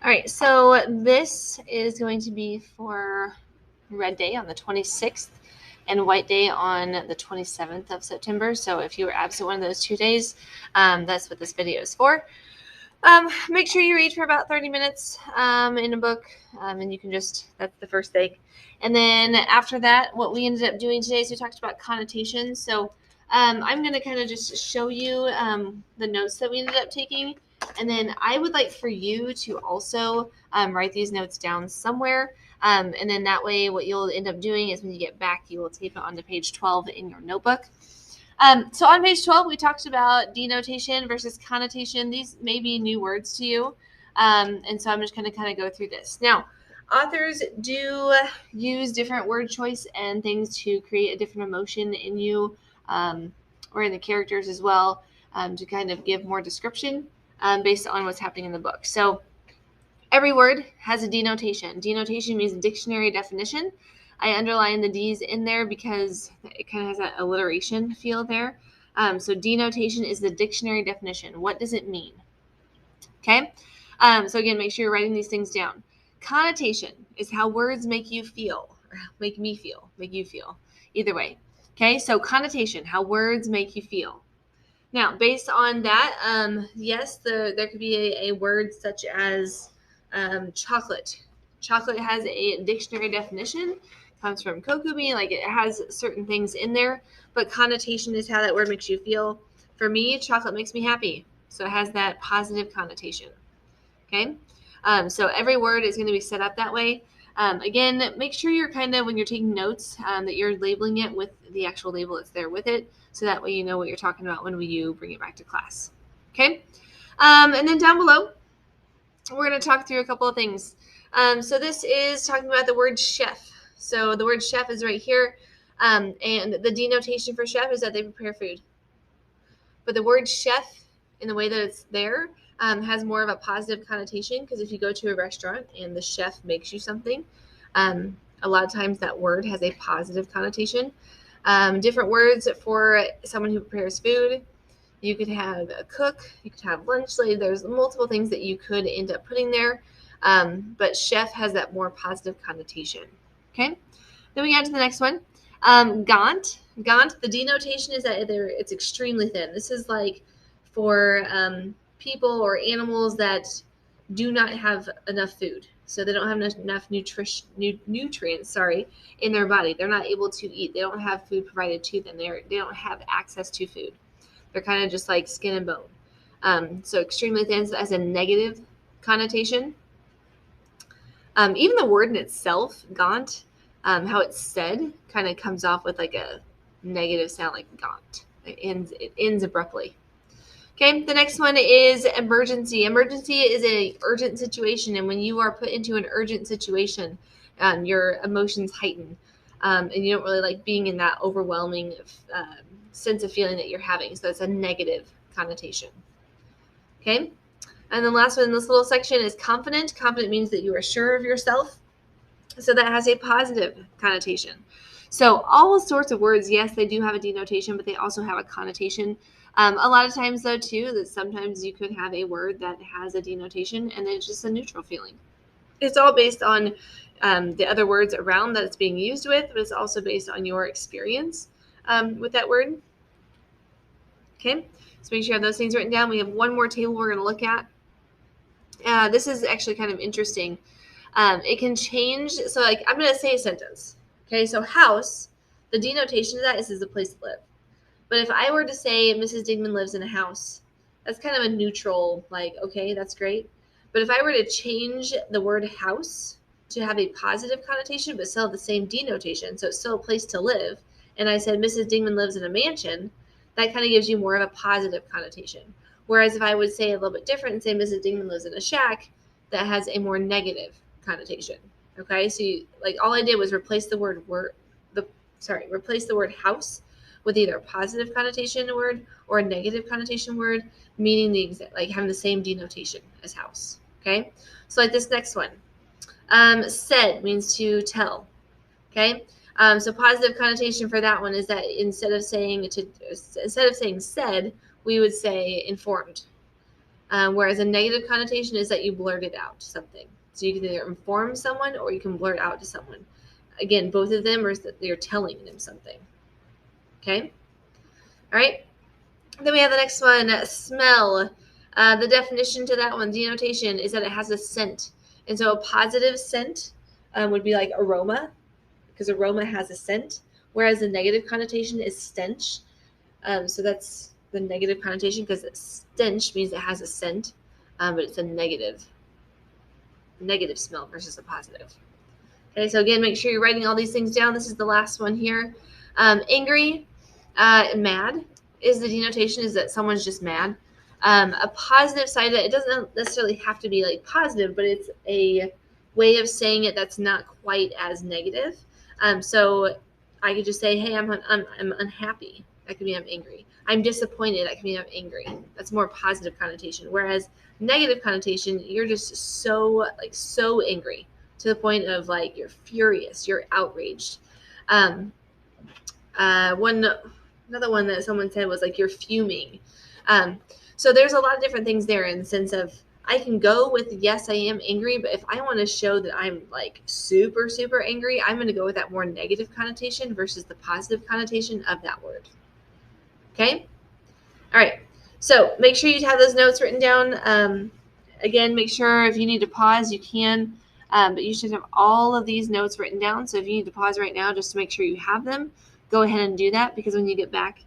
All right, so this is going to be for Red Day on the 26th and White Day on the 27th of September. So if you were absent one of those 2 days, that's what this video is for. Make sure you read for about 30 minutes in a book, and you can that's the first thing. And then after that, what we ended up doing today is we talked about connotations. So I'm going to kind of just show you the notes that we ended up taking. And then I would like for you to also write these notes down somewhere. And then that way, what you'll end up doing is when you get back, you will tape it onto page 12 in your notebook. So on page 12, we talked about denotation versus connotation. These may be new words to you. And so I'm just going to kind of go through this. Now, authors do use different word choice and things to create a different emotion in you or in the characters as well to kind of give more description based on what's happening in the book. So every word has a denotation. Denotation means dictionary definition. I underline the D's in there because it kind of has that alliteration feel there. So denotation is the dictionary definition. What does it mean? Okay. So again, make sure you're writing these things down. Connotation is how words make you feel, or make me feel, make you feel. Either way. Okay. So connotation, how words make you feel. Now, based on that, yes, there could be a word such as chocolate. Chocolate has a dictionary definition. Comes from cocoa bean, like it has certain things in there, but connotation is how that word makes you feel. For me, chocolate makes me happy, so it has that positive connotation. Okay, so every word is going to be set up that way. Again, make sure you're kind of, when you're taking notes, that you're labeling it with the actual label that's there with it, so that way you know what you're talking about when you bring it back to class. Okay, and then down below, we're going to talk through a couple of things. So this is talking about the word chef. So the word chef is right here, and the denotation for chef is that they prepare food. But the word chef, in the way that it's there, has more of a positive connotation, because if you go to a restaurant and the chef makes you something, a lot of times that word has a positive connotation. Different words for someone who prepares food. You could have a cook, you could have lunch lady. There's multiple things that you could end up putting there. But chef has that more positive connotation. Okay. Then we get to the next one. Gaunt. Gaunt, the denotation is that it's extremely thin. This is like for people or animals that do not have enough food. So they don't have enough nutrients, in their body. They're not able to eat. They don't have food provided to them. They don't have access to food. They're kind of just like skin and bone. So extremely thin as a negative connotation. Even the word in itself, gaunt, how it's said kind of comes off with like a negative sound, like gaunt. It ends abruptly. Okay, the next one is emergency. Emergency is an urgent situation, and when you are put into an urgent situation, your emotions heighten, and you don't really like being in that overwhelming sense of feeling that you're having. So it's a negative connotation. Okay, and the last one in this little section is confident. Confident means that you are sure of yourself. So that has a positive connotation. So all sorts of words, yes, they do have a denotation, but they also have a connotation. A lot of times, though, too, that sometimes you could have a word that has a denotation and then it's just a neutral feeling. It's all based on the other words around that it's being used with, but it's also based on your experience with that word. Okay, so make sure you have those things written down. We have one more table we're going to look at. This is actually kind of interesting. It can change. So like I'm going to say a sentence. Okay, so house, the denotation of that is a place to live. But if I were to say Mrs. Dingman lives in a house, that's kind of a neutral, like, okay, that's great. But if I were to change the word house to have a positive connotation, but still have the same denotation, so it's still a place to live, and I said Mrs. Dingman lives in a mansion, that kind of gives you more of a positive connotation. Whereas if I would say a little bit different and say Mrs. Dingman lives in a shack, that has a more negative connotation. Okay, so all I did was replace the word house with either a positive connotation word or a negative connotation word, meaning having the same denotation as house. Okay, so like this next one, said means to tell. Okay, so positive connotation for that one is that instead of saying said, we would say informed. Whereas a negative connotation is that you blurted out something. So you can either inform someone or you can blurt out to someone. Again, both of them are that you're telling them something. Okay? All right. Then we have the next one, smell. The definition to that one, denotation, is that it has a scent. And so a positive scent would be like aroma, because aroma has a scent, whereas a negative connotation is stench. So that's the negative connotation, because stench means it has a scent, but it's a negative smell versus a positive. Okay, so again, make sure you're writing all these things down. This is the last one here. Angry, mad is the denotation, is that someone's just mad. A positive side of it doesn't necessarily have to be like positive, but it's a way of saying it that's not quite as negative. So I could just say, hey, I'm unhappy. That could be I'm angry. I'm disappointed. That could be I'm angry. That's more positive connotation. Whereas negative connotation, you're just so angry to the point of like you're furious, you're outraged. Another one that someone said was like you're fuming. So there's a lot of different things there in the sense of I can go with yes, I am angry, but if I want to show that I'm like super, super angry, I'm going to go with that more negative connotation versus the positive connotation of that word. Okay? All right. So make sure you have those notes written down. Again, make sure if you need to pause, you can. But you should have all of these notes written down. So if you need to pause right now just to make sure you have them, go ahead and do that, because when you get back,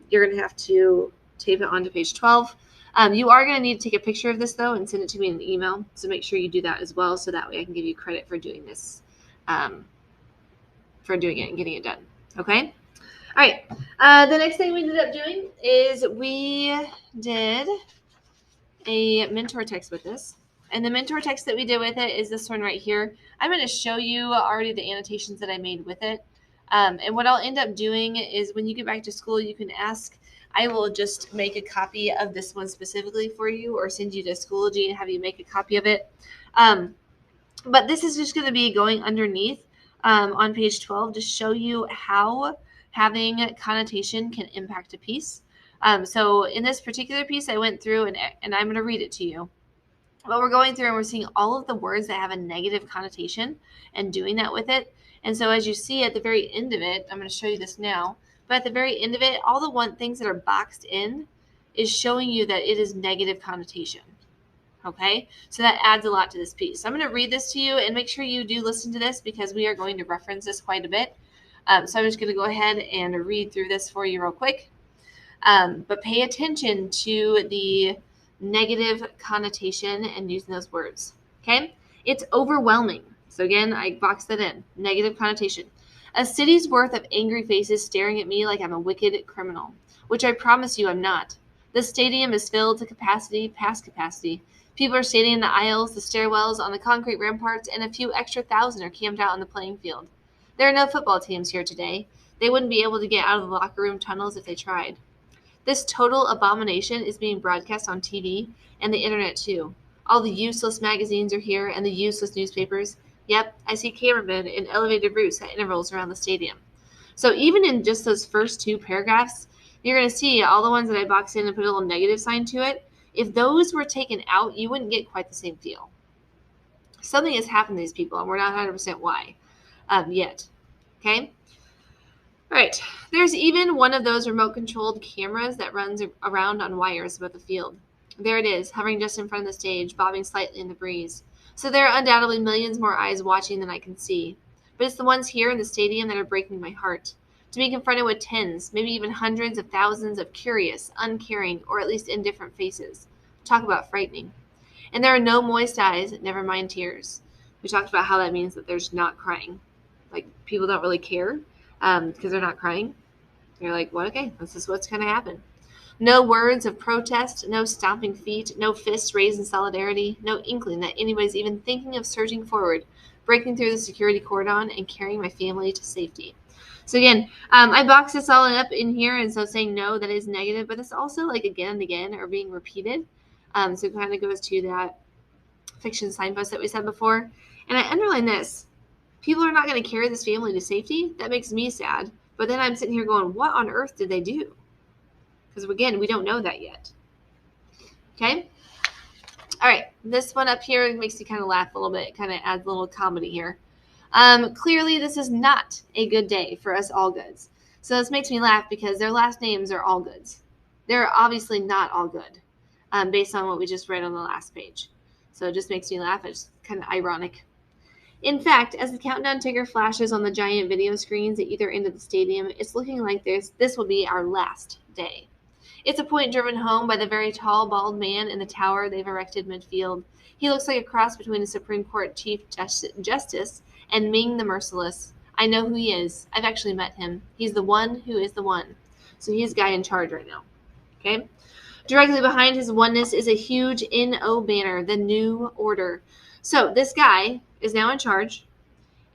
you're going to have to tape it onto page 12. You are going to need to take a picture of this, though, and send it to me in an email. So make sure you do that as well, so that way I can give you credit for doing this, for doing it and getting it done. Okay? All right. The next thing we ended up doing is we did a mentor text with this. And the mentor text that we did with it is this one right here. I'm going to show you already the annotations that I made with it. And what I'll end up doing is when you get back to school, you can ask. I will just make a copy of this one specifically for you, or send you to Schoology and have you make a copy of it. But this is just going to be going underneath on page 12 to show you how having connotation can impact a piece. So in this particular piece, I went through and I'm going to read it to you. But we're going through and we're seeing all of the words that have a negative connotation and doing that with it. And so as you see at the very end of it, I'm going to show you this now, but at the very end of it, all the things that are boxed in is showing you that it is negative connotation. Okay, so that adds a lot to this piece. So I'm going to read this to you, and make sure you do listen to this because we are going to reference this quite a bit. So I'm just going to go ahead and read through this for you real quick. But pay attention to the negative connotation and using those words. Okay, it's overwhelming. So again, I boxed that in. Negative connotation. A city's worth of angry faces staring at me like I'm a wicked criminal, which I promise you I'm not. The stadium is filled to capacity, past capacity. People are standing in the aisles, the stairwells, on the concrete ramparts, and a few extra thousand are camped out on the playing field. There are no football teams here today. They wouldn't be able to get out of the locker room tunnels if they tried. This total abomination is being broadcast on TV and the internet too. All the useless magazines are here and the useless newspapers. Yep, I see cameramen in elevated roofs at intervals around the stadium. So even in just those first two paragraphs, you're going to see all the ones that I boxed in and put a little negative sign to it. If those were taken out, you wouldn't get quite the same feel. Something has happened to these people, and we're not 100% why yet. Okay? All right. There's even one of those remote-controlled cameras that runs around on wires above the field. There it is, hovering just in front of the stage, bobbing slightly in the breeze. So there are undoubtedly millions more eyes watching than I can see. But it's the ones here in the stadium that are breaking my heart. To be confronted with tens, maybe even hundreds of thousands of curious, uncaring, or at least indifferent faces. Talk about frightening. And there are no moist eyes, never mind tears. We talked about how that means that there's not crying. Like, people don't really care because they're not crying. They're like, well, okay, this is what's going to happen. No words of protest, no stomping feet, no fists raised in solidarity, no inkling that anybody's even thinking of surging forward, breaking through the security cordon, and carrying my family to safety. So again, I boxed this all up in here, and so saying no, that is negative, but it's also like again and again or being repeated. So it kind of goes to that fiction signpost that we said before. And I underline this. People are not going to carry this family to safety. That makes me sad. But then I'm sitting here going, what on earth did they do? Because again, we don't know that yet. Okay? All right, this one up here makes you kind of laugh a little bit. It kind of adds a little comedy here. Clearly, this is not a good day for us Allgoods. So this makes me laugh because their last names are Allgoods. They're obviously not all good, based on what we just read on the last page. So it just makes me laugh. It's kind of ironic. In fact, as the countdown ticker flashes on the giant video screens at either end of the stadium, it's looking like this will be our last day. It's a point driven home by the very tall, bald man in the tower they've erected midfield. He looks like a cross between a Supreme Court Chief Justice and Ming the Merciless. I know who he is. I've actually met him. He's the one who is the one. So he's the guy in charge right now. Okay? Directly behind his oneness is a huge NO banner, the New Order. So this guy is now in charge,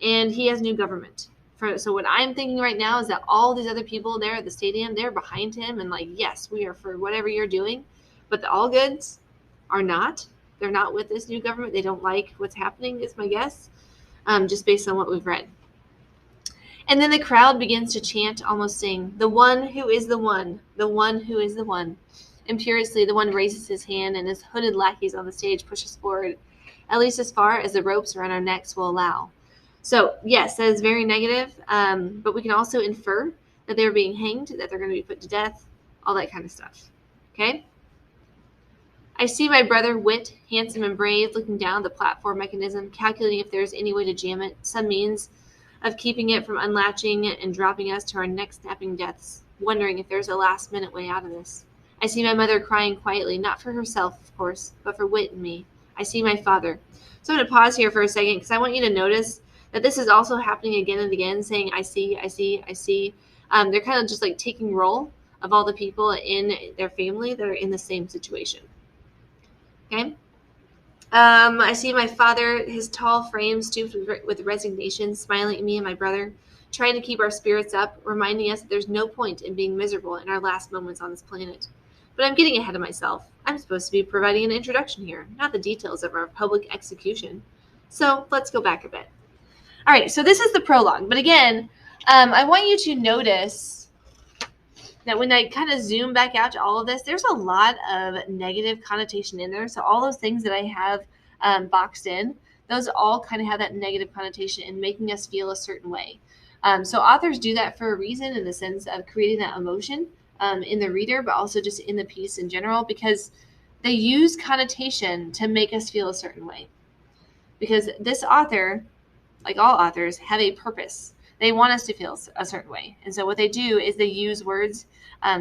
and he has new government. So what I'm thinking right now is that all these other people there at the stadium, they're behind him and like, yes, we are for whatever you're doing. But the Allgoods are not. They're not with this new government. They don't like what's happening, is my guess, just based on what we've read. And then the crowd begins to chant, almost sing, the one who is the one who is the one. Imperiously, the one raises his hand, and his hooded lackeys on the stage pushes forward, at least as far as the ropes around our necks will allow. So, yes, that is very negative, but we can also infer that they're being hanged, that they're going to be put to death, all that kind of stuff. Okay? I see my brother, Wit, handsome and brave, looking down the platform mechanism, calculating if there's any way to jam it, some means of keeping it from unlatching and dropping us to our neck-snapping deaths, wondering if there's a last-minute way out of this. I see my mother crying quietly, not for herself, of course, but for Wit and me. I see my father. So I'm going to pause here for a second because I want you to notice that this is also happening again and again, saying, I see, I see, I see. They're kind of just like taking roll of all the people in their family that are in the same situation. Okay? I see my father, his tall frame stooped with resignation, smiling at me and my brother, trying to keep our spirits up, reminding us that there's no point in being miserable in our last moments on this planet. But I'm getting ahead of myself. I'm supposed to be providing an introduction here, not the details of our public execution. So let's go back a bit. All right, so this is the prologue. But again, I want you to notice that when I kind of zoom back out to all of this, there's a lot of negative connotation in there. So all those things that I have boxed in, those all kind of have that negative connotation in making us feel a certain way. So authors do that for a reason, in the sense of creating that emotion in the reader, but also just in the piece in general, because they use connotation to make us feel a certain way. Because this author, like all authors, have a purpose. They want us to feel a certain way. And so what they do is they use words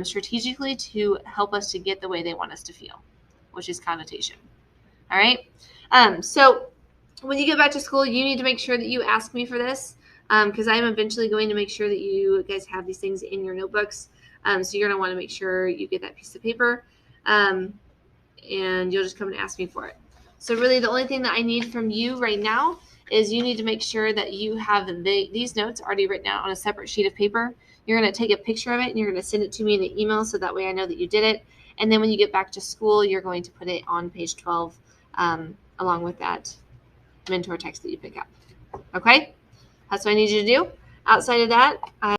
strategically to help us to get the way they want us to feel, which is connotation. All right? So when you get back to school, you need to make sure that you ask me for this, because I'm eventually going to make sure that you guys have these things in your notebooks. So you're going to want to make sure you get that piece of paper, and you'll just come and ask me for it. So really the only thing that I need from you right now is you need to make sure that you have these notes already written out on a separate sheet of paper. You're going to take a picture of it and you're going to send it to me in an email, so that way I know that you did it. And then when you get back to school, you're going to put it on page 12 along with that mentor text that you pick up. Okay? That's what I need you to do. Outside of that,